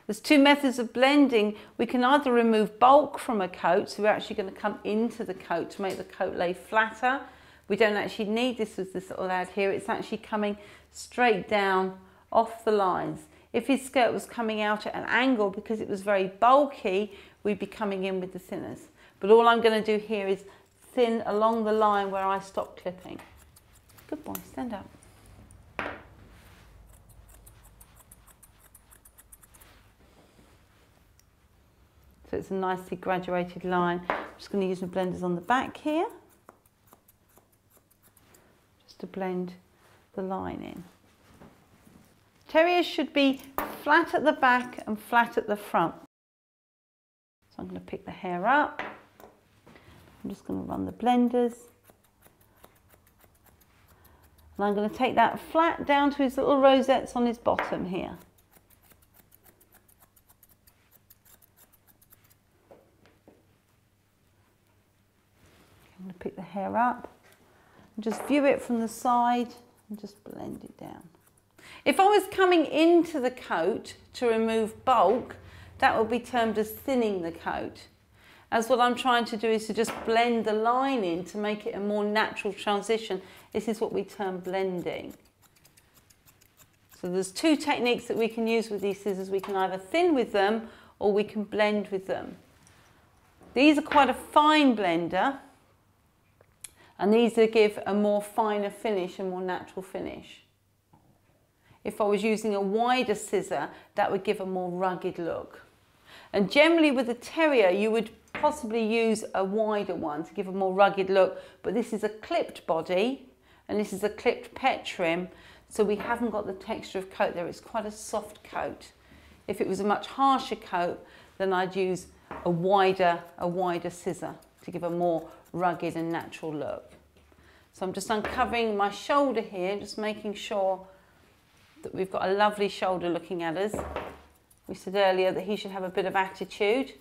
There's two methods of blending. We can either remove bulk from a coat, so we're actually going to come into the coat to make the coat lay flatter. We don't actually need this with this little lad here. It's actually coming straight down off the lines. If his skirt was coming out at an angle because it was very bulky, we'd be coming in with the thinners. But all I'm going to do here is thin along the line where I stop clipping. Good boy, stand up. So it's a nicely graduated line. I'm just going to use my blenders on the back here, just to blend the line in. Terriers should be flat at the back and flat at the front. So I'm going to pick the hair up. I'm just going to run the blenders. And I'm going to take that flat down to his little rosettes on his bottom here. I'm going to pick the hair up and just view it from the side and just blend it down. If I was coming into the coat to remove bulk, that would be termed as thinning the coat. As what I'm trying to do is to just blend the line in to make it a more natural transition. This is what we term blending. So there's two techniques that we can use with these scissors. We can either thin with them or we can blend with them. These are quite a fine blender, and these will give a more finer finish, a more natural finish. If I was using a wider scissor, that would give a more rugged look. And generally with a terrier, you would possibly use a wider one to give a more rugged look, but this is a clipped body and this is a clipped pet trim, so we haven't got the texture of coat there. It's quite a soft coat. If it was a much harsher coat, then I'd use a wider scissor to give a more rugged and natural look. So I'm just uncovering my shoulder here, just making sure that we've got a lovely shoulder looking at us. We said earlier that he should have a bit of attitude,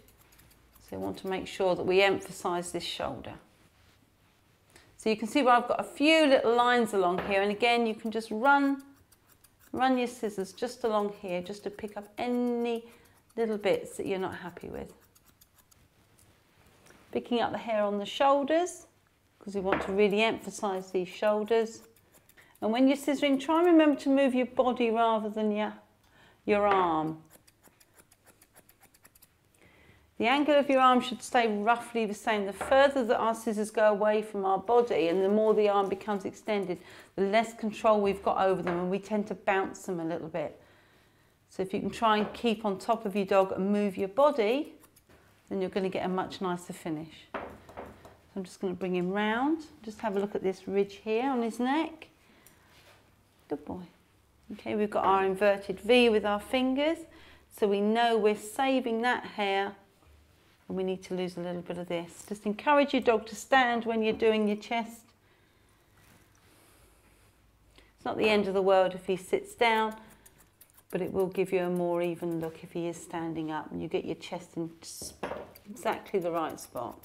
so we want to make sure that we emphasise this shoulder. So you can see where I've got a few little lines along here, and again you can just run your scissors just along here just to pick up any little bits that you're not happy with. Picking up the hair on the shoulders, because we want to really emphasise these shoulders. And when you're scissoring, try and remember to move your body rather than your arm. The angle of your arm should stay roughly the same. The further that our scissors go away from our body and the more the arm becomes extended, the less control we've got over them, and we tend to bounce them a little bit. So if you can try and keep on top of your dog and move your body, then you're going to get a much nicer finish. So I'm just going to bring him round. Just have a look at this ridge here on his neck. Good boy. Okay, we've got our inverted V with our fingers, so we know we're saving that hair, and we need to lose a little bit of this. Just encourage your dog to stand when you're doing your chest. It's not the end of the world if he sits down, but it will give you a more even look if he is standing up, and you get your chest in exactly the right spot.